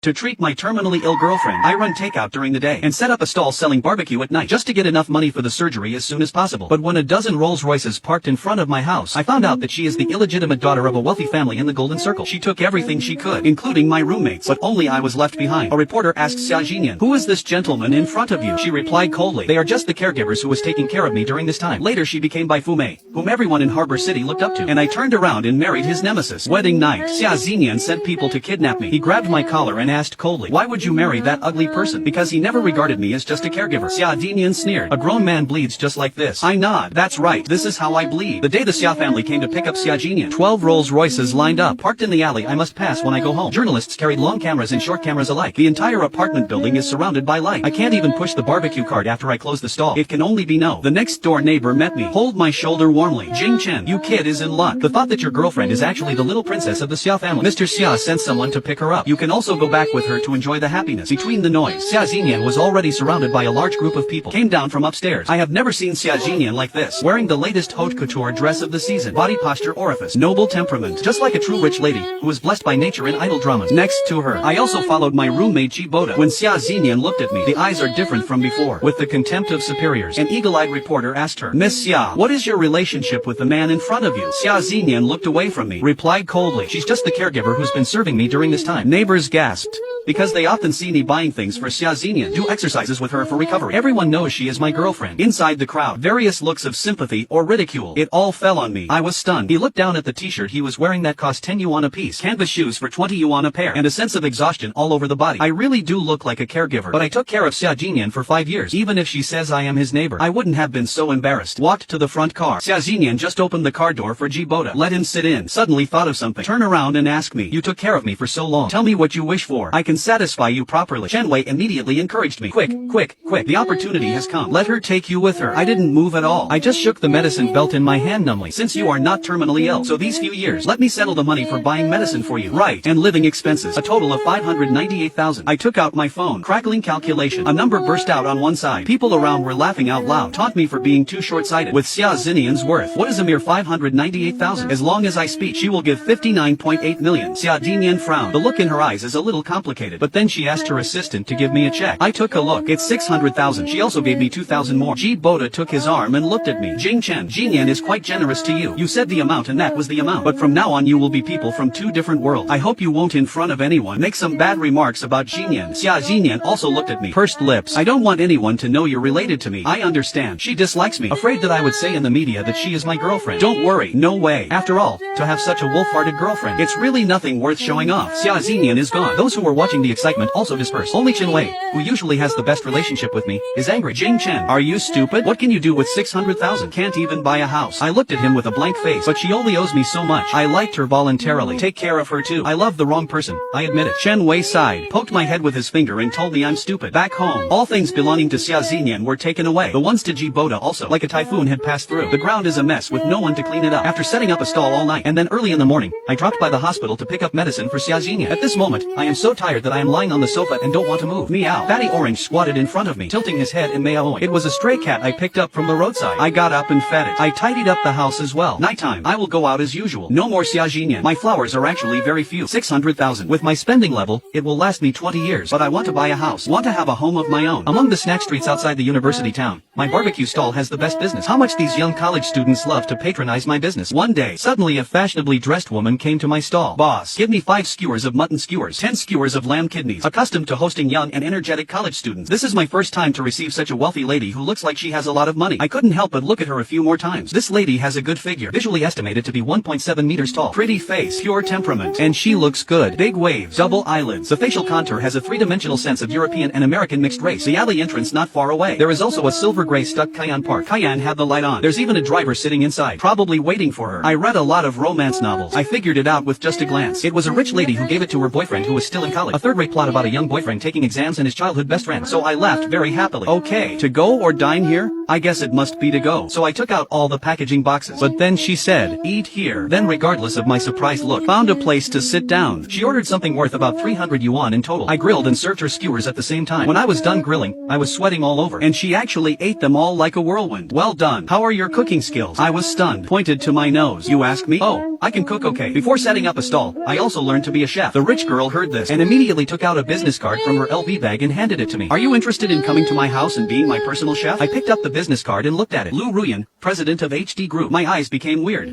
To treat my terminally ill girlfriend, I run takeout during the day and set up a stall selling barbecue at night just to get enough money for the surgery as soon as possible. But when a dozen Rolls Royces parked in front of my house, I found out that she is the illegitimate daughter of a wealthy family in the Golden Circle. She took everything she could, including my roommates, but only I was left behind. A reporter asked Xia Jinian, "Who is this gentleman in front of you?" She replied coldly, "They are just the caregivers who was taking care of me during this time." Later she became Bai Fumei, whom everyone in Harbor City looked up to, and I turned around and married his nemesis. Wedding night, Xia Jinian sent people to kidnap me. He grabbed my collar and asked coldly, "Why would you marry that ugly person?" "Because he never regarded me as just a caregiver." Xia Jinian sneered, "A grown man bleeds just like this." I nod. "That's right, this is how I bleed." The day the Xia family came to pick up Xia Jinian, 12 Rolls Royces lined up, parked in the alley I must pass when I go home. Journalists carried long cameras and short cameras alike. The entire apartment building is surrounded by light. I can't even push the barbecue cart after I close the stall. It can only be no. The next door neighbor met me, hold my shoulder warmly. "Jing Chen, you kid is in luck. The thought that your girlfriend is actually the little princess of the Xia family. Mr. Xia sent someone to pick her up. You can also go back with her to enjoy the happiness." Between the noise, Xia Jinian was already surrounded by a large group of people. Came down from upstairs. I have never seen Xia Jinian like this, wearing the latest haute couture dress of the season. Body posture, orifice, noble temperament, just like a true rich lady who was blessed by nature in idol dramas. Next to her, I also followed my roommate Boda. When Xia Jinian looked at me, the eyes are different from before. With the contempt of superiors, an eagle-eyed reporter asked her, "Miss Xia, what is your relationship with the man in front of you?" Xia Jinian looked away from me, replied coldly, "She's just the caregiver who's been serving me during this time." Neighbors gasped, because they often see me buying things for Xia Jinian, do exercises with her for recovery. Everyone knows she is my girlfriend. Inside the crowd, various looks of sympathy or ridicule. It all fell on me. I was stunned. He looked down at the t-shirt he was wearing that cost 10 yuan a piece, canvas shoes for 20 yuan a pair, and a sense of exhaustion all over the body. I really do look like a caregiver, but I took care of Xia Jinian for 5 years. Even if she says I am his neighbor, I wouldn't have been so embarrassed. Walked to the front car. Xia Jinian just opened the car door for Boda. Let him sit in. Suddenly thought of something. Turn around and ask me, "You took care of me for so long. Tell me what you wish for. I can satisfy you properly." Chen Wei immediately encouraged me. Quick, quick, quick. The opportunity has come. Let her take you with her." I didn't move at all. I just shook the medicine belt in my hand numbly. "Since you are not terminally ill, so these few years, let me settle the money for buying medicine for you." "Right. And living expenses. A total of 598,000. I took out my phone. Crackling calculation. A number burst out on one side. People around were laughing out loud. Taunt me for being too short-sighted. With Xia Jinian's worth, what is a mere 598,000? As long as I speak, she will give 59.8 million. Xia Jinian frowned. The look in her eyes is a little complicated, but then she asked her assistant to give me a check. I took a look. It's 600,000. She also gave me 2,000 more. Boda took his arm and looked at me. "Jing Chen, Jinian is quite generous to you. You said the amount and that was the amount. But from now on you will be people from two different worlds. I hope you won't in front of anyone make some bad remarks about Jinian." Xia Jinian also looked at me, pursed lips. "I don't want anyone to know you're related to me. I understand. She dislikes me. Afraid that I would say in the media that she is my girlfriend. Don't worry. No way. After all, to have such a wolf-hearted girlfriend, it's really nothing worth showing off." Xia Jinian is gone. Those who were watching the excitement also dispersed. Only Chen Wei, who usually has the best relationship with me, is angry. "Jing Chen, are you stupid? What can you do with 600,000? Can't even buy a house." I looked at him with a blank face. "But she only owes me so much. I liked her voluntarily. Take care of her too. I love the wrong person. I admit it." Chen Wei sighed, poked my head with his finger and told me I'm stupid. Back home, all things belonging to Xia Jinian were taken away. The ones to Boda also, like a typhoon, had passed through. The ground is a mess with no one to clean it up. After setting up a stall all night, and then early in the morning, I dropped by the hospital to pick up medicine for Xia Jinian. At this moment, I am so tired that I am lying on the sofa and don't want to move. Meow. Fatty Orange squatted in front of me, tilting his head and meowing. It was a stray cat I picked up from the roadside. I got up and fed it. I tidied up the house as well. Nighttime, I will go out as usual. No more Xia Jinian. My flowers are actually very few. 600,000. With my spending level, it will last me 20 years. But I want to buy a house. Want to have a home of my own. Among the snack streets outside the university town, my barbecue stall has the best business. How much these young college students love to patronize my business. One day, suddenly a fashionably dressed woman came to my stall. "Boss, give me 5 skewers of mutton skewers, 10 skewers of lamb kidneys." Accustomed to hosting young and energetic college students, this is my first time to receive such a wealthy lady who looks like she has a lot of money. I couldn't help but look at her a few more times. This lady has a good figure, visually estimated to be 1.7 meters tall. Pretty face, pure temperament, and she looks good. Big waves, double eyelids. The facial contour has a three-dimensional sense of European and American mixed race. The alley entrance not far away. There is also a silver gray stuck Cayenne Park. Cayenne had the light on. There's even a driver sitting inside, probably waiting for her. I read a lot of romance novels. I figured it out with just a glance. It was a rich lady who gave it to her boyfriend who was still in college. A third-rate plot about a young boyfriend taking exams and his childhood best friend. So I laughed very happily. Okay, to go or dine here? I guess it must be to go. So I took out all the packaging boxes. But then she said, "Eat here." Then regardless of my surprised look, found a place to sit down. She ordered something worth about 300 yuan in total. I grilled and served her skewers at the same time. When I was done grilling, I was sweating all over. And she actually ate them all like a whirlwind. "Well done. How are your cooking skills?" I was stunned. Pointed to my nose. "You ask me? Oh, I can cook okay." Before setting up a stall, I also learned to be a chef. The rich girl heard this and immediately immediately took out a business card from her LV bag and handed it to me. Are you interested in coming to my house and being my personal chef? I picked up the business card and looked at it. Lu Ruyan, president of HD Group. My eyes became weird.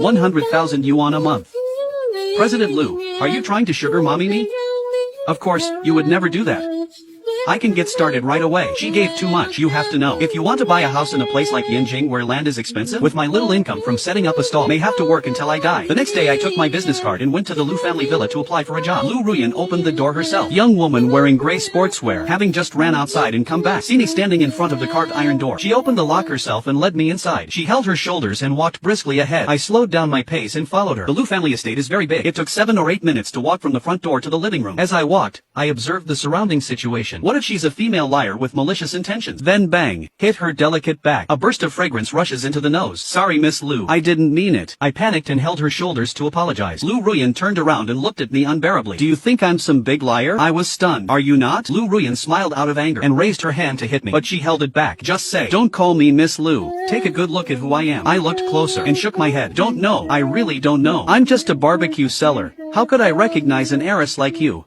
100,000 yuan a month. President Lu, are you trying to sugar mommy me? Of course, you would never do that. I can get started right away. She gave too much. You have to know. If you want to buy a house in a place like Yanjing where land is expensive, with my little income from setting up a stall, may have to work until I die. The next day I took my business card and went to the Lu family villa to apply for a job. Lu Ruyan opened the door herself. Young woman wearing gray sportswear, having just ran outside and come back. See me standing in front of the carved iron door. She opened the lock herself and led me inside. She held her shoulders and walked briskly ahead. I slowed down my pace and followed her. The Lu family estate is very big. It took 7 or 8 minutes to walk from the front door to the living room. As I walked, I observed the surrounding situation. What if she's a female liar with malicious intentions? Then bang, hit her delicate back. A burst of fragrance rushes into the nose. Sorry Miss Lu, I didn't mean it. I panicked and held her shoulders to apologize. Lu Ruyan turned around and looked at me unbearably. Do you think I'm some big liar? I was stunned. Are you not? Lu Ruyan smiled out of anger and raised her hand to hit me, but she held it back. Just say, don't call me Miss Lu. Take a good look at who I am. I looked closer and shook my head. Don't know. I really don't know. I'm just a barbecue seller. How could I recognize an heiress like you?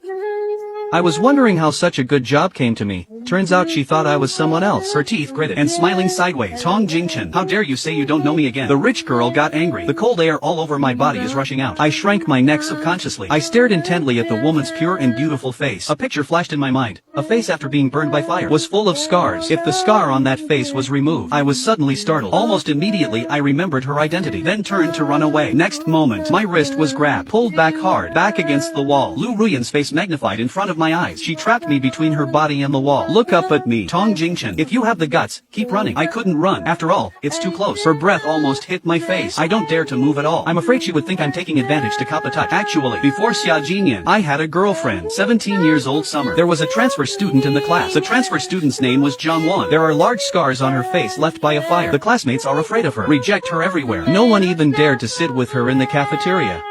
I was wondering how such a good job came to me. Turns out she thought I was someone else. Her teeth gritted and smiling sideways. Tong Jingchen, how dare you say you don't know me again? The rich girl got angry. The cold air all over my body is rushing out. I shrank my neck subconsciously. I stared intently at the woman's pure and beautiful face. A picture flashed in my mind. A face after being burned by fire was full of scars. If the scar on that face was removed, I was suddenly startled. Almost immediately I remembered her identity, then turned to run away. Next moment, my wrist was grabbed, pulled back hard, back against the wall. Lu Ruyan's face magnified in front of my eyes. She trapped me between her body and the wall. Look up at me, Tong Jingchen. If you have the guts, keep running. I couldn't run. After all, it's too close. Her breath almost hit my face. I don't dare to move at all. I'm afraid she would think I'm taking advantage to cop a touch. Actually, before Xia Jinyan, I had a girlfriend, 17 years old summer. There was a transfer student in the class. The transfer student's name was Zhang Wan. There are large scars on her face left by a fire. The classmates are afraid of her, reject her everywhere. No one even dared to sit with her in the cafeteria.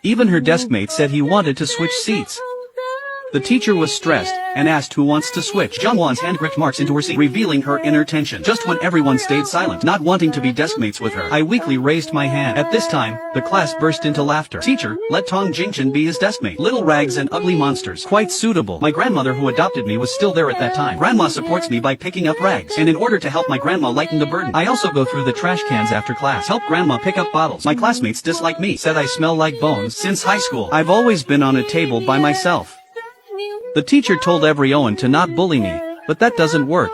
Even her desk mate said he wanted to switch seats. The teacher was stressed and asked who wants to switch. Zhang Wan's hand gripped marks into her seat, revealing her inner tension. Just when everyone stayed silent, not wanting to be deskmates with her, I weakly raised my hand. At this time, the class burst into laughter. Teacher, let Tong Jingchen be his deskmate. Little rags and ugly monsters. Quite suitable. My grandmother who adopted me was still there at that time. Grandma supports me by picking up rags, and in order to help my grandma lighten the burden, I also go through the trash cans after class. Help grandma pick up bottles. My classmates dislike me, said I smell like bones. Since high school, I've always been on a table by myself. The teacher told everyone to not bully me, but that doesn't work.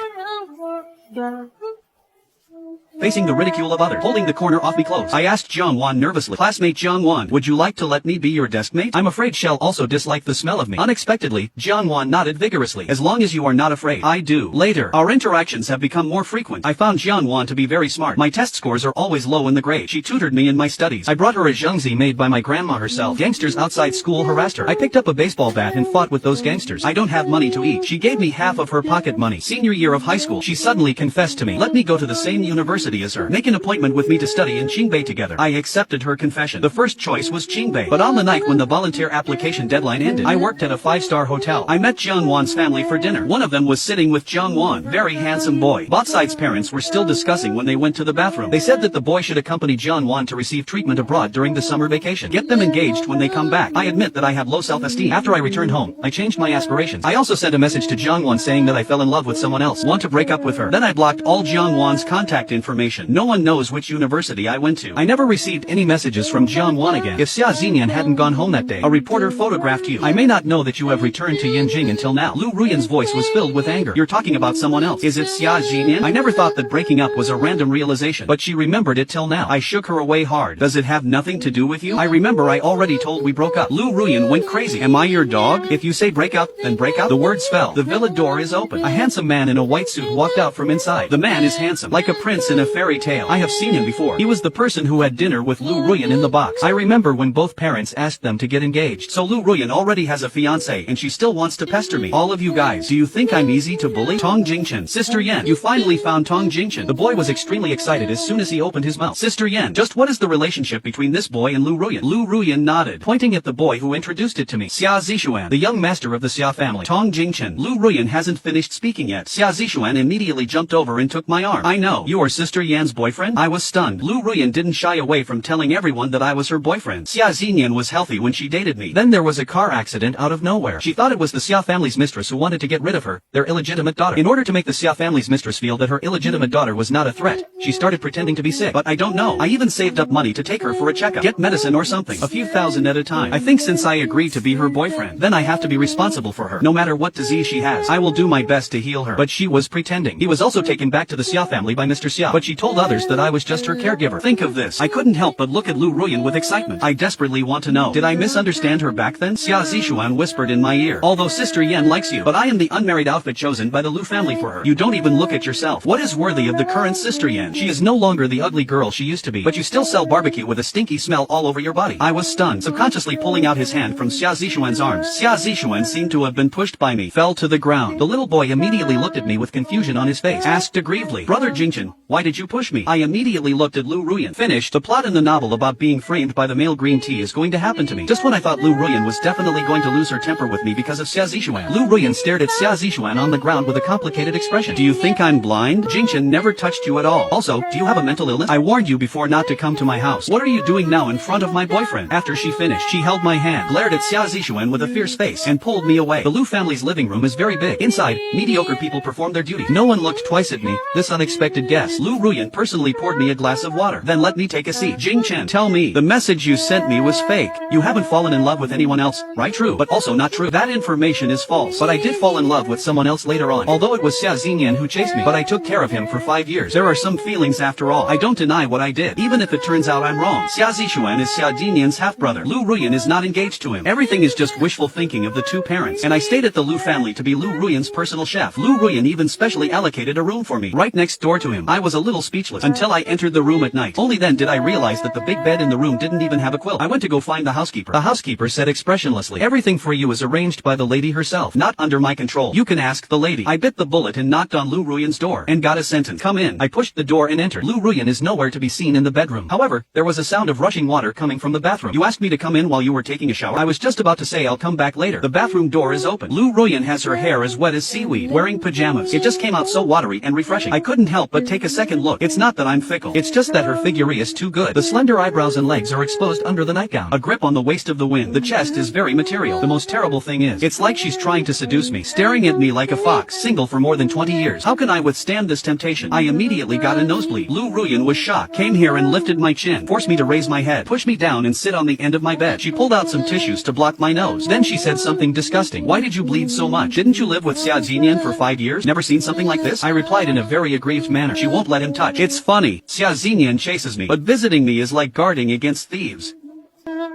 Facing the ridicule of others, holding the corner off me close, I asked Zhang Wan nervously, classmate Zhang Wan, would you like to let me be your deskmate? I'm afraid she'll also dislike the smell of me. Unexpectedly, Zhang Wan nodded vigorously. As long as you are not afraid. I do. Later, our interactions have become more frequent. I found Zhang Wan to be very smart. My test scores are always low in the grade. She tutored me in my studies. I brought her a zhengzi made by my grandma herself. Gangsters outside school harassed her. I picked up a baseball bat and fought with those gangsters. I don't have money to eat. She gave me half of her pocket money. Senior year of high school, she suddenly confessed to me. Let me go to the same university as her. Make an appointment with me to study in Qingbei together. I accepted her confession. The first choice was Qingbei, but on the night when the volunteer application deadline ended, I worked at a 5-star hotel. I met Zhang Wan's family for dinner. One of them was sitting with Zhang Wan, very handsome boy. Both sides' parents were still discussing when they went to the bathroom. They said that the boy should accompany Zhang Wan to receive treatment abroad during the summer vacation. Get them engaged when they come back. I admit that I have low self-esteem. After I returned home, I changed my aspirations. I also sent a message to Zhang Wan saying that I fell in love with someone else, want to break up with her. Then I blocked all Zhang Wan's contact information. No one knows which university I went to. I never received any messages from Zhang Wan again. If Xia Jinyan hadn't gone home that day, a reporter photographed you. I may not know that you have returned to Yanjing until now. Lu Ruyan's voice was filled with anger. You're talking about someone else. Is it Xia Jinyan? I never thought that breaking up was a random realization, but she remembered it till now. I shook her away hard. Does it have nothing to do with you? I remember I already told we broke up. Lu Ruyan went crazy. Am I your dog? If you say break up, then break up. The words fell. The villa door is open. A handsome man in a white suit walked out from inside. The man is handsome, like a prince in a fairy tale. I have seen him before. He was the person who had dinner with Lu Ruyan in the box. I remember when both parents asked them to get engaged. So Lu Ruyan already has a fiancé and she still wants to pester me. All of you guys, do you think I'm easy to bully? Tong Jingchen. Sister Yan, you finally found Tong Jingchen. The boy was extremely excited as soon as he opened his mouth. Sister Yan, just what is the relationship between this boy and Lu Ruyan? Lu Ruyan nodded, pointing at the boy who introduced it to me. Xia Zishuan, the young master of the Xia family. Tong Jingchen. Lu Ruyan hasn't finished speaking yet. Xia Zishuan immediately jumped over and took my arm. I know, you are sister Sister Yan's boyfriend? I was stunned. Lu Ruyan didn't shy away from telling everyone that I was her boyfriend. Xia Xinyan was healthy when she dated me. Then there was a car accident out of nowhere. She thought it was the Xia family's mistress who wanted to get rid of her, their illegitimate daughter. In order to make the Xia family's mistress feel that her illegitimate daughter was not a threat, she started pretending to be sick. But I don't know. I even saved up money to take her for a checkup. Get medicine or something. A few thousand at a time. I think since I agreed to be her boyfriend, then I have to be responsible for her. No matter what disease she has, I will do my best to heal her. But she was pretending. He was also taken back to the Xia family by Mr. Xia, but she told others that I was just her caregiver. Think of this. I couldn't help but look at Lu Ruyan with excitement. I desperately want to know, did I misunderstand her back then? Xia Zishuan whispered in my ear. Although Sister Yan likes you, but I am the unmarried outfit chosen by the Lu family for her. You don't even look at yourself. What is worthy of the current Sister Yan? She is no longer the ugly girl she used to be, but you still sell barbecue with a stinky smell all over your body. I was stunned, subconsciously pulling out his hand from Xia Zishuan's arms. Xia Zishuan seemed to have been pushed by me, fell to the ground. The little boy immediately looked at me with confusion on his face, asked aggrievedly, Brother Jingchen, why did you push me? I immediately looked at Lu Ruyan. Finished. The plot in the novel about being framed by the male green tea is going to happen to me. Just when I thought Lu Ruyan was definitely going to lose her temper with me because of Xia Zishuan. Lu Ruyan stared at Xia Zishuan on the ground with a complicated expression. Do you think I'm blind? Jingchen never touched you at all. Also, do you have a mental illness? I warned you before not to come to my house. What are you doing now in front of my boyfriend? After she finished, she held my hand, glared at Xia Zishuan with a fierce face, and pulled me away. The Lu family's living room is very big. Inside, mediocre people perform their duty. No one looked twice at me, this unexpected guest. Lu Ruyan personally poured me a glass of water, then let me take a seat. Jingchen, tell me, the message you sent me was fake. You haven't fallen in love with anyone else, right? True, but also not true. That information is false. But I did fall in love with someone else later on. Although it was Xia Xinyan who chased me, but I took care of him for 5 years. There are some feelings after all. I don't deny what I did, even if it turns out I'm wrong. Xia Zishuan is Xia Xinyan's half-brother. Lu Ruyan is not engaged to him. Everything is just wishful thinking of the two parents. And I stayed at the Lu family to be Lu Ruyan's personal chef. Lu Ruyan even specially allocated a room for me, right next door to him. I was a little speechless until I entered the room at night. Only then did I realize that the big bed in the room didn't even have a quilt. I went to go find the housekeeper. The housekeeper said expressionlessly, everything for you is arranged by the lady herself, not under my control. You can ask the lady. I bit the bullet and knocked on Lu Ruyan's door, and got a sentence. Come in. I pushed the door and entered. Lu Ruyan is nowhere to be seen in the bedroom. However, there was a sound of rushing water coming from the bathroom. You asked me to come in while you were taking a shower. I was just about to say I'll come back later. The bathroom door is open. Lu Ruyan has her hair as wet as seaweed, wearing pajamas. It just came out so watery and refreshing. I couldn't help but take a second look. It's not that I'm fickle. It's just that her figure is too good. The slender eyebrows and legs are exposed under the nightgown. A grip on the waist of the wind. The chest is very material. The most terrible thing is, it's like she's trying to seduce me, staring at me like a fox, single for more than 20 years. How can I withstand this temptation? I immediately got a nosebleed. Lu Ruyan was shocked, came here and lifted my chin, forced me to raise my head, pushed me down and sit on the end of my bed. She pulled out some tissues to block my nose. Then she said something disgusting. Why did you bleed so much? Didn't you live with Xia Xinyan for 5 years? Never seen something like this? I replied in a very aggrieved manner. She won't let him touch. It's funny. Xia Xinyan chases me, but visiting me is like guarding against thieves.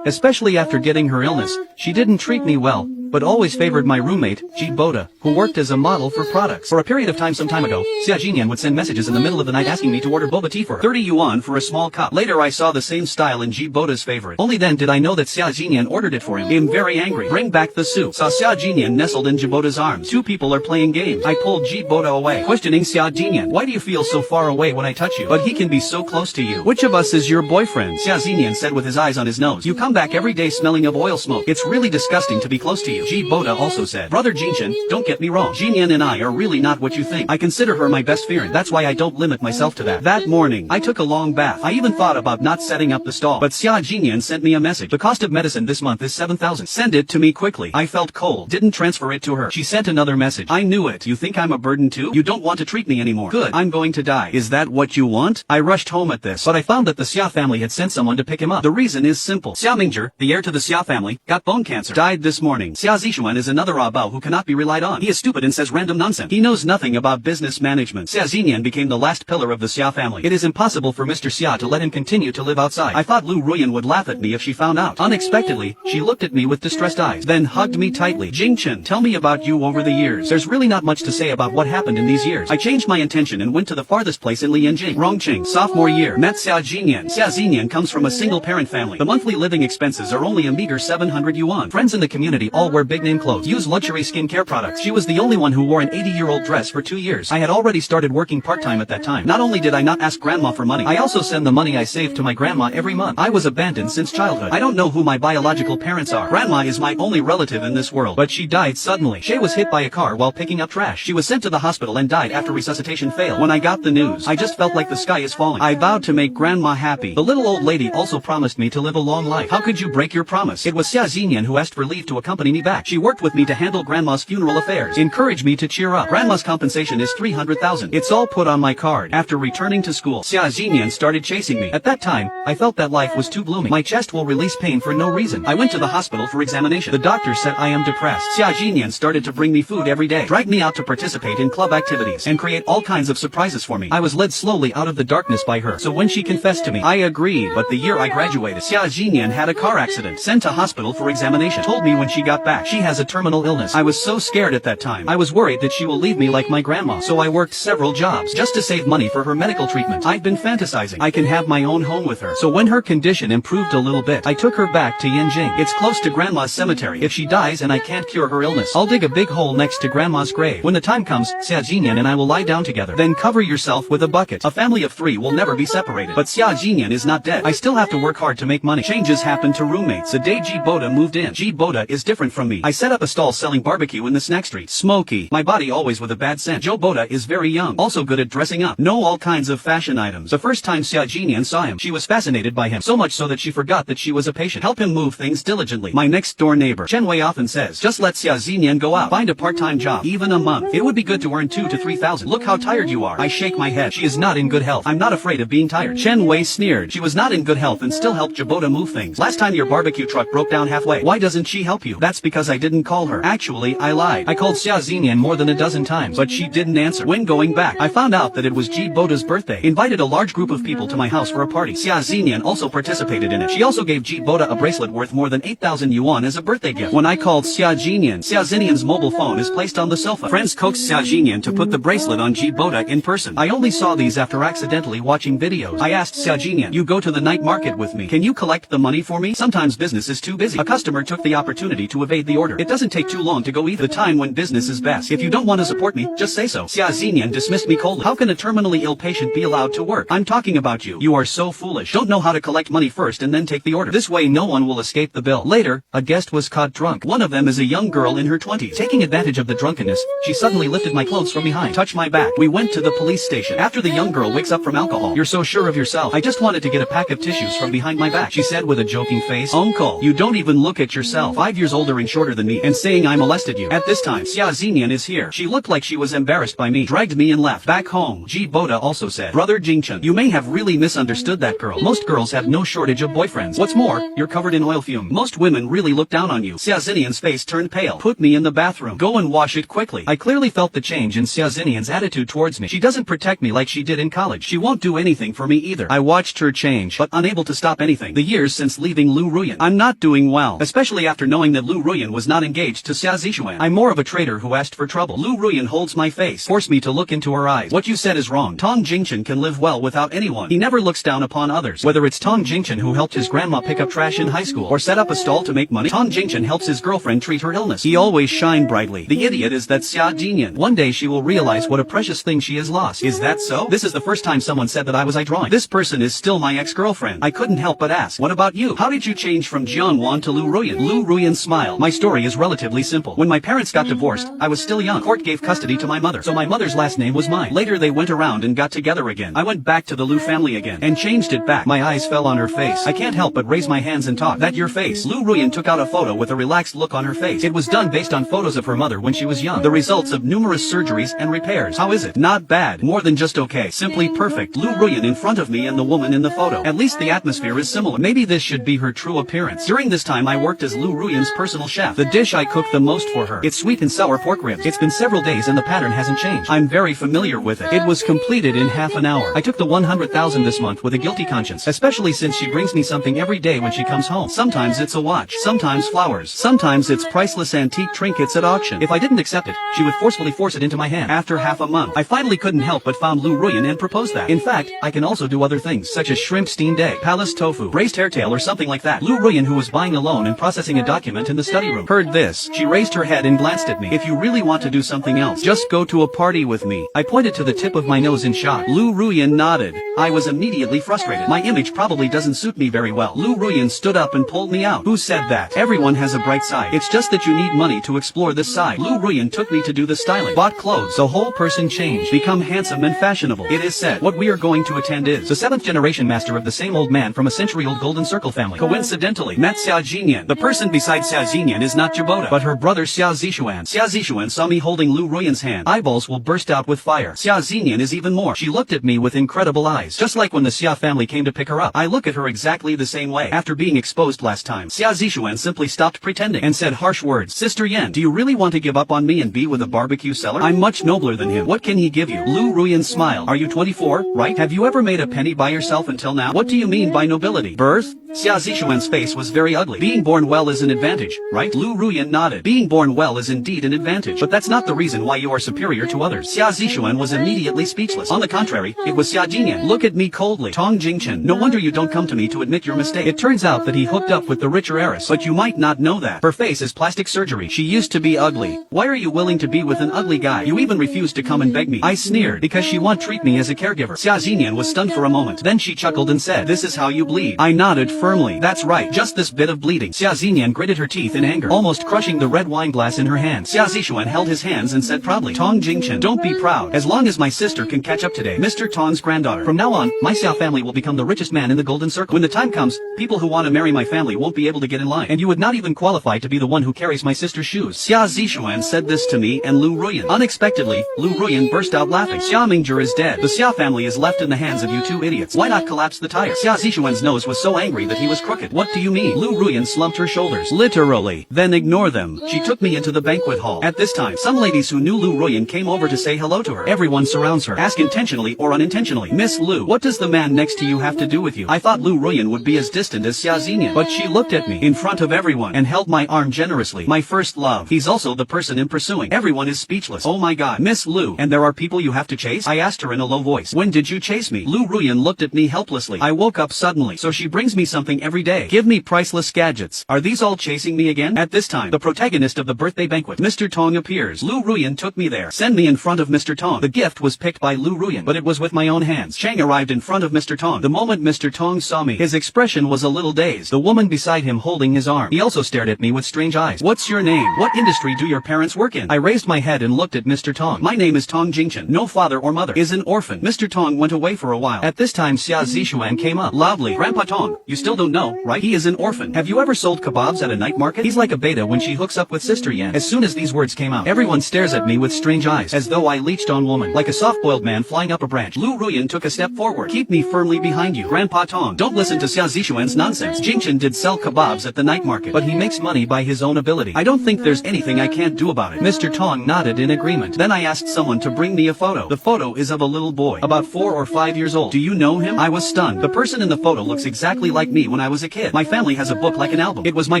Especially after getting her illness, she didn't treat me well, but always favored my roommate, Ji Boda, who worked as a model for products. For a period of time some time ago, Xia Xinyan would send messages in the middle of the night asking me to order boba tea for her. 30 yuan for a small cup. Later I saw the same style in Ji Boda's favorite. Only then did I know that Xia Xinyan ordered it for him. I'm very angry. Bring back the soup. Saw Xia Xinyan nestled in Ji Boda's arms. Two people are playing games. I pulled Ji Boda away, questioning Xia Xinyan. Why do you feel so far away when I touch you? But he can be so close to you. Which of us is your boyfriend? Xia Xinyan said with his eyes on his nose. You come back every day smelling of oil smoke. It's really disgusting to be close to you. Ji Boda also said, Brother Jingchen, don't get me wrong. Xinyan and I are really not what you think. I consider her my best friend. That's why I don't limit myself to that. That morning, I took a long bath. I even thought about not setting up the stall. But Xia Xinyan sent me a message. The cost of medicine this month is 7,000. Send it to me quickly. I felt cold. Didn't transfer it to her. She sent another message. I knew it. You think I'm a burden too? You don't want to treat me anymore. Good. I'm going to die. Is that what you want? I rushed home at this, but I found that the Xia family had sent someone to pick him up. The reason is simple. Xia Mingzhi, the heir to the Xia family, got bone cancer. Died this morning. Xia Zishuan is another Abao who cannot be relied on. He is stupid and says random nonsense. He knows nothing about business management. Xia Xinyan became the last pillar of the Xia family. It is impossible for Mr. Xia to let him continue to live outside. I thought Lu Ruyan would laugh at me if she found out. Unexpectedly, she looked at me with distressed eyes, then hugged me tightly. Jingchen, tell me about you over the years. There's really not much to say about what happened in these years. I changed my intention and went to the farthest place in Lianjing, Rongqing, sophomore year. Met Xia Xinyan. Xia Xinyan comes from a single-parent family. The monthly living expenses are only a meager 700 yuan. Friends in the community all wear big name clothes, use luxury skincare products. She was the only one who wore an 80-year-old dress for 2 years. I had already started working part-time at that time. Not only did I not ask grandma for money, I also send the money I saved to my grandma every month. I was abandoned since childhood. I don't know who my biological parents are. Grandma is my only relative in this world, but she died suddenly. Shay was hit by a car while picking up trash. She was sent to the hospital and died after resuscitation failed. When I got the news, I just felt like the sky is falling. I vowed to make grandma happy. The little old lady also promised me to live a long life. How could you break your promise? It was Xia Xinyan who asked for leave to accompany me back. She worked with me to handle grandma's funeral affairs. Encourage me to cheer up. Grandma's compensation is 300,000. It's all put on my card. After returning to school, Xia Xinyan started chasing me. At that time, I felt that life was too gloomy. My chest will release pain for no reason. I went to the hospital for examination. The doctor said I am depressed. Xia Xinyan started to bring me food every day, drag me out to participate in club activities, and create all kinds of surprises for me. I was led slowly out of the darkness by her. So when she confessed to me, I agreed. But the year I graduated, Xia Xinyan had a car accident, sent to hospital for examination, told me when she got back she has a terminal illness. I was so scared at that time. I was worried that she will leave me like my grandma. So I worked several jobs just to save money for her medical treatment. I've been fantasizing I can have my own home with her. So when her condition improved a little bit, I took her back to Yanjing. It's close to grandma's cemetery. If she dies and I can't cure her illness, I'll dig a big hole next to grandma's grave. When the time comes, Xia Xinyan and I will lie down together. Then cover yourself with a bucket. A family of 3 will never be separated. But Xia Xinyan is not dead. I still have to work hard to make money. Changes happen to roommates. The day Ji Boda moved in. Ji Boda is different from me. I set up a stall selling barbecue in the snack street. Smoky. My body always with a bad scent. Joe Boda is very young. Also good at dressing up. Know all kinds of fashion items. The first time Xia Xinyan saw him, she was fascinated by him. So much so that she forgot that she was a patient. Help him move things diligently. My next door neighbor, Chen Wei, often says, just let Xia Xinyan go out. Find a part-time job. Even a month. It would be good to earn 2 to 3,000. Look how tired you are. I shake my head. She is not in good health. I'm not afraid of being tired. Chen Wei sneered. She was not in good health and still helped Jabota move things. Last time your barbecue truck broke down halfway. Why doesn't she help you? That's because I didn't call her. Actually, I lied. I called Xia Xinyan more than a dozen times, but she didn't answer. When going back, I found out that it was Ji Boda's birthday. Invited a large group of people to my house for a party. Xia Xinyan also participated in it. She also gave Ji Boda a bracelet worth more than 8,000 yuan as a birthday gift. When I called Xia Xinyan's mobile phone is placed on the sofa. Friends coaxed Xia Xinyan to put the bracelet on Ji Boda in person. I only saw these after accidentally watching videos. I asked Xia Xinyan, you go to the night market with me. Can you collect the money for me? Sometimes business is too busy. A customer took the opportunity to evade the order. It doesn't take too long to go either. The time when business is best. If you don't want to support me, just say so. Xia Xinyan dismissed me coldly. How can a terminally ill patient be allowed to work? I'm talking about you. You are so foolish. Don't know how to collect money first and then take the order. This way no one will escape the bill. Later, a guest was caught drunk. One of them is a young girl in her 20s. Taking advantage of the drunkenness, she suddenly lifted my clothes from behind, touched my back. We went to the police station. After the young girl wakes up from alcohol, you're so sure of yourself. I just wanted to get a pack of tissues from behind my back, she said with a joking face. Uncle, you don't even look at yourself. 5 years older and shorter than me, and saying I molested you. At this time, Xia Xinyan is here. She looked like she was embarrassed by me, dragged me and left. Back home, Ji Boda also said, Brother Jingchen, you may have really misunderstood that girl. Most girls have no shortage of boyfriends. What's more, you're covered in oil fume. Most women really look down on you. Xia Xinyan's face turned pale. Put me in the bathroom. Go and wash it quickly. I clearly felt the change in Xia Xinyan's attitude towards me. She doesn't protect me like she did in college. She won't do anything for me either. I watched her change, but unable to stop anything. The years since leaving Lu Ruyan, I'm not doing well, especially after knowing that Lu Ruyan was not engaged to Xia Zishuan. I'm more of a traitor who asked for trouble. Lu Ruyan holds my face, forced me to look into her eyes. What you said is wrong. Tong Jingchen can live well without anyone. He never looks down upon others. Whether it's Tong Jingchen who helped his grandma pick up trash in high school or set up a stall to make money, Tong Jingchen helps his girlfriend treat her illness. He always shine brightly. The idiot is that Xia Xinyan. One day she will realize what a precious thing she has lost. Is that so? This is the first time someone said that I was drawing. This person is still my ex-girlfriend. I couldn't help but ask, what about you? How did you change from Jiangwan to Lu Ruyan? Lu Ruyan smiled. My story is relatively simple. When my parents got divorced, I was still young. Court gave custody to my mother, so my mother's last name was mine. Later they went around and got together again. I went back to the Lu family again and changed it back. My eyes fell on her face. I can't help but raise my hands and talk. That your face? Lu Ruyan took out a photo with a relaxed look on her face. It was done based on photos of her mother when she was young. The results of numerous surgeries and repairs. How is it? Not bad. More than just okay. Simply perfect. Lu Ruyan in front of me and the woman in the photo. At least the atmosphere is similar. Maybe this should be her true appearance. During this time I worked as Lu Ruyan's personal chef. The dish I cooked the most for her. It's sweet and sour pork ribs. It's been several days and the pattern hasn't changed. I'm very familiar with it. It was completed in half an hour. I took the 100,000 this month with a guilty conscience, especially since she brings me something every day when she comes home. Sometimes it's a watch, sometimes flowers, sometimes it's priceless antique trinkets at auction. If I didn't accept it, she would forcefully force it into my hand. After half a month, I finally couldn't help but found Lu Ruyan and proposed that. In fact, I can also do other things, such as shrimp steamed egg, palace tofu, braised hairtail or something like that. Lu Ruyan, who was buying a loan and processing a document in the study party room. Heard this, she raised her head and glanced at me. If you really want to do something else, just go to a party with me. I pointed to the tip of my nose in shock. Lu Ruyan nodded. I was immediately frustrated. My image probably doesn't suit me very well. Lu Ruyan stood up and pulled me out. Who said that? Everyone has a bright side. It's just that you need money to explore this side. Lu Ruyan took me to do the styling. Bought clothes. The whole person changed. Become handsome and fashionable. It is said. What we are going to attend is the 7th generation master of the same old man from a century-old Golden Circle family. Coincidentally, met Xia Jinyan. The person beside Xia Jinyan is not Jabota, but her brother Xia Zishuan. Xia Zishuan saw me holding Lu Ruyan's hand. Eyeballs will burst out with fire. Xia Jinyan is even more. She looked at me with incredible eyes. Just like when the Xia family came to pick her up. I look at her exactly the same way. After being exposed last time, Xia Zishuan simply stopped pretending and said harsh words. Sister Yan, do you really want to give up on me and be with a barbecue seller? I'm much nobler than him. What can he give you? Lu Ruyan smiled. Are you 24, right? Have you ever made a penny by yourself until now? What do you mean by nobility? Birth? Xia Zishuan's face was very ugly. Being born well is an advantage, right? Lu Ruyan nodded. Being born well is indeed an advantage, but that's not the reason why you are superior to others. Xia Zishuan was immediately speechless. On the contrary, it was Xia Jinyan. Look at me coldly. Tong Jingchen. No wonder you don't come to me to admit your mistake. It turns out that he hooked up with the richer heiress, but you might not know that. Her face is plastic surgery. She used to be ugly. Why are you willing to be with an ugly guy? You even refused to come and beg me. I sneered. Because she won't treat me as a caregiver. Xia Jinyan was stunned for a moment. Then she chuckled and said, this is how you bleed. I nodded firmly. That's right. Just this bit of bleeding. Xia Jinyan gritted her teeth in anger, almost crushing the red wine glass in her hand. Xia Zishuan held his hands and said proudly, Tong Jingchen, don't be proud. As long as my sister can catch up today, Mr. Tong's granddaughter. From now on, my Xia family will become the richest man in the Golden Circle. When the time comes, people who want to marry my family won't be able to get in line, and you would not even qualify to be the one who carries my sister's shoes. Xia Zishuan said this to me and Lu Ruyan. Unexpectedly, Lu Ruyan burst out laughing. Xia Mingzhi is dead. The Xia family is left in the hands of you two idiots. Why not collapse the tire? Xia Zishuan's nose was so angry that he was crooked. What do you mean? Lu Ruyan slumped her shoulders. Literally. Then ignore them. She took me into the banquet hall. At this time, some ladies who knew Lu Ruyan came over to say hello to her. Everyone surrounds her. Ask intentionally or unintentionally. Miss Lu, what does the man next to you have to do with you? I thought Lu Ruyan would be as distant as Xia Jinyan, but she looked at me in front of everyone and held my arm generously. My first love. He's also the person I'm pursuing. Everyone is speechless. Oh my god. Miss Lu, and there are people you have to chase? I asked her in a low voice. When did you chase me? Lu Ruyan looked at me helplessly. I woke up suddenly. So she brings me something every day. Give me priceless gadgets. Are these all chasing me again? At this time, the protagonist of the birthday banquet, Mr. Tong, appears. Lu Ruyan took me there. Send me in front of Mr. Tong. The gift was picked by Lu Ruyan, but it was with my own hands. Chang arrived in front of Mr. Tong. The moment Mr. Tong saw me, his expression was a little dazed. The woman beside him holding his arm. He also stared at me with strange eyes. What's your name? What industry do your parents work in? I raised my head and looked at Mr. Tong. My name is Tong Jingchen. No father or mother. Is an orphan. Mr. Tong went away for a while. At this time Xia Zishuan came up. Loudly. Grandpa Tong, you still don't know, right? He is an orphan. Have you ever sold kebabs at a night market? He's like a beta when she hooks up with Sister Yan. As soon as these words came out, everyone stares at me with strange eyes, as though I leached on woman. Like a soft-boiled man flying up a branch. Lu Ruyan took a step forward. Keep me firmly behind you. Grandpa Tong, don't listen to Xia Zishuan's nonsense. Jingchen did sell kebabs at the night market, but he makes money by his own ability. I don't think there's anything I can't do about it. Mr. Tong nodded in agreement. Then I asked someone to bring me a photo. The photo is of a little boy, about 4 or 5 years old. Do you know him? I was stunned. The person in the photo looks exactly like me when I was a kid. My family has a book like an album. It was my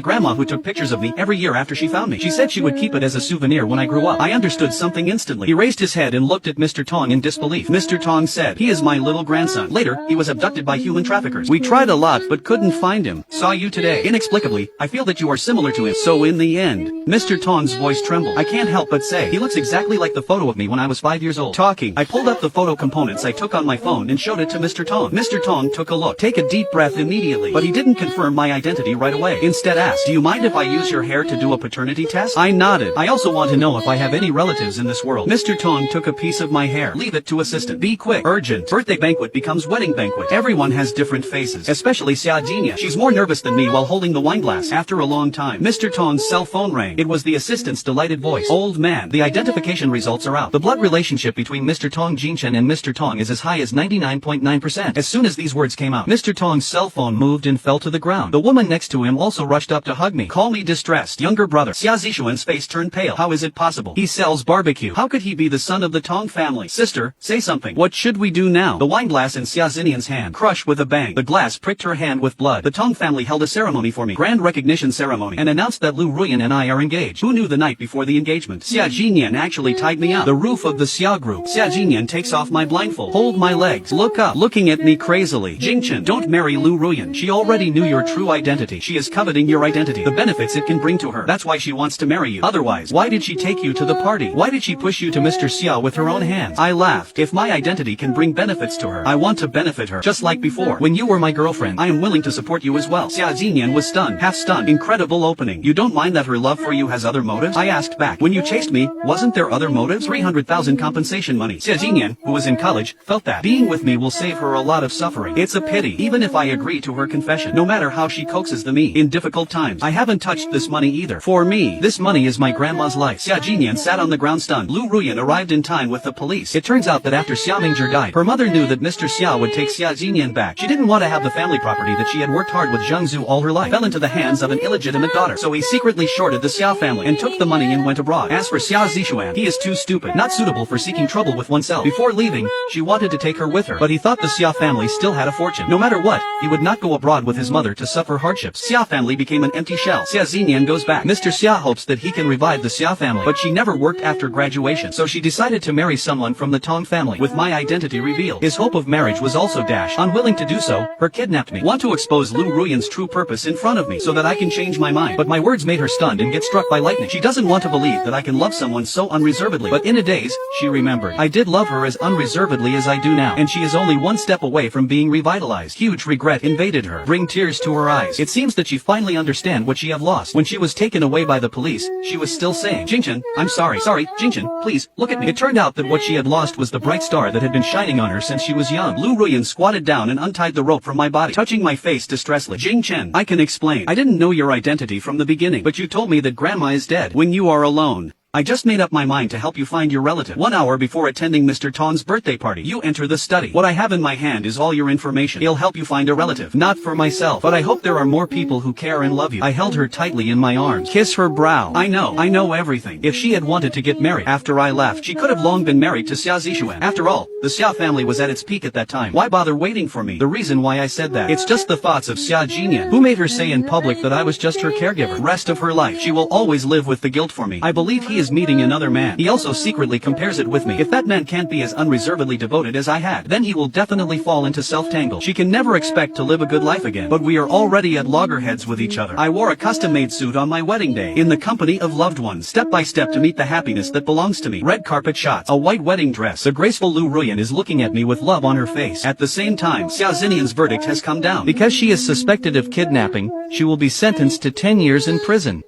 grandma who took pictures of me every year after she found me. She said she would keep it as a souvenir when I grew up. I understood something instantly. He raised his head and looked at Mr. Tong in disbelief. Mr. Tong said, he is my little grandson. Later, he was abducted by human traffickers. We tried a lot but couldn't find him. Saw you today. Inexplicably, I feel that you are similar to him. So in the end, Mr. Tong's voice trembled. I can't help but say, he looks exactly like the photo of me when I was 5 years old. Talking, I pulled up the photo components I took on my phone and showed it to Mr. Tong. Mr. Tong took a look. Take a deep breath immediately. But he didn't confirm my identity right away. Instead asked, do you mind if I use your hair to do a paternity test? I nodded. I also want to know if I have any relatives in this world. Mr. Tong took a piece of my hair. Leave it to assistant. Be quick. Urgent. Birthday banquet becomes wedding banquet. Everyone has different faces, especially Xia Jinyan. She's more nervous than me while holding the wine glass. After a long time, Mr. Tong's cell phone rang. It was the assistant's delighted voice. Old man, the identification results are out. The blood relationship between Mr. Tong Jingchen and Mr. Tong is as high as 99.9%. As soon as these words came out, Mr. Tong's cell phone moved and fell to the ground. The woman next to him also rushed up to hug me. Call me distressed. Younger brother. Xia Zishuan's face turned pale. How is it possible? He sells barbecue. How could he be the son of the Tong family? Sister, say something. What should we do now? The wine glass in Xia Zinian's hand crushed with a bang. The glass pricked her hand with blood. The Tong family held a ceremony for me. Grand recognition ceremony. And announced that Lu Ruyan and I are engaged. Who knew the night before the engagement? Xia Jinyan actually tied me up. The roof of the Xia group. Xia Jinyan takes off my blindfold. Hold my legs. Look up. Looking at me crazily. Jingchen, don't marry Lu Ruyan. She already knew your true identity. She is coveting your identity. The benefits benefits it can bring to her. That's why she wants to marry you. Otherwise, why did she take you to the party? Why did she push you to Mr. Xia with her own hands? I laughed. If my identity can bring benefits to her, I want to benefit her. Just like before. When you were my girlfriend, I am willing to support you as well. Xia Xinyan was stunned. Half stunned. Incredible opening. You don't mind that her love for you has other motives? I asked back. When you chased me, wasn't there other motives? 300,000 compensation money. Xia Xinyan, who was in college, felt that being with me will save her a lot of suffering. It's a pity, even if I agree to her confession. No matter how she coaxes me in difficult times. I haven't touched this money either. For me, this money is my grandma's life. Xia Jinian sat on the ground stunned. Lu Ruyan arrived in time with the police. It turns out that after Xia Mingzhi died, her mother knew that Mr. Xia would take Xia Jinian back. She didn't want to have the family property that she had worked hard with Zheng Zhu all her life fell into the hands of an illegitimate daughter. So he secretly shorted the Xia family and took the money and went abroad. As for Xia Zishuan, he is too stupid, not suitable for seeking trouble with oneself. Before leaving, she wanted to take her with her, but he thought the Xia family still had a fortune. No matter what, he would not go abroad with his mother to suffer hardships. Xia family became an empty shell. Xia Xinyan goes back. Mr. Xia hopes that he can revive the Xia family, but she never worked after graduation, so she decided to marry someone from the Tong family. With my identity revealed, his hope of marriage was also dashed. Unwilling to do so, her kidnapped me. Want to expose Lu Ruyan's true purpose in front of me so that I can change my mind. But my words made her stunned and get struck by lightning. She doesn't want to believe that I can love someone so unreservedly. But in a daze, she remembered. I did love her as unreservedly as I do now, and she is only one step away from being revitalized. Huge regret invaded her, bring tears to her eyes. It seems that she finally understand what she have lost. When she was taken away by the police, she was still saying, Jingchen, I'm sorry, Jingchen, please, look at me. It turned out that what she had lost was the bright star that had been shining on her since she was young. Lu Ruyan squatted down and untied the rope from my body, touching my face distressfully. Jingchen, I can explain. I didn't know your identity from the beginning, but you told me that grandma is dead. When you are alone, I just made up my mind to help you find your relative. 1 hour before attending Mr. Tong's birthday party, you enter the study. What I have in my hand is all your information. It'll help you find a relative. Not for myself, but I hope there are more people who care and love you. I held her tightly in my arms. Kiss her brow. I know everything. If she had wanted to get married after I left, she could have long been married to Xia Zishuan. After all, the Xia family was at its peak at that time. Why bother waiting for me? The reason why I said that. It's just the thoughts of Xia Jinian, who made her say in public that I was just her caregiver. Rest of her life, she will always live with the guilt for me. I believe he is meeting another man. He also secretly compares it with me. If that man can't be as unreservedly devoted as I had, then he will definitely fall into self-tangle. She can never expect to live a good life again. But we are already at loggerheads with each other. I wore a custom-made suit on my wedding day, in the company of loved ones, step by step to meet the happiness that belongs to me. Red carpet shots, a white wedding dress. The graceful Lu Ruyan is looking at me with love on her face. At the same time, Xia Xinian's verdict has come down. Because she is suspected of kidnapping, she will be sentenced to 10 years in prison.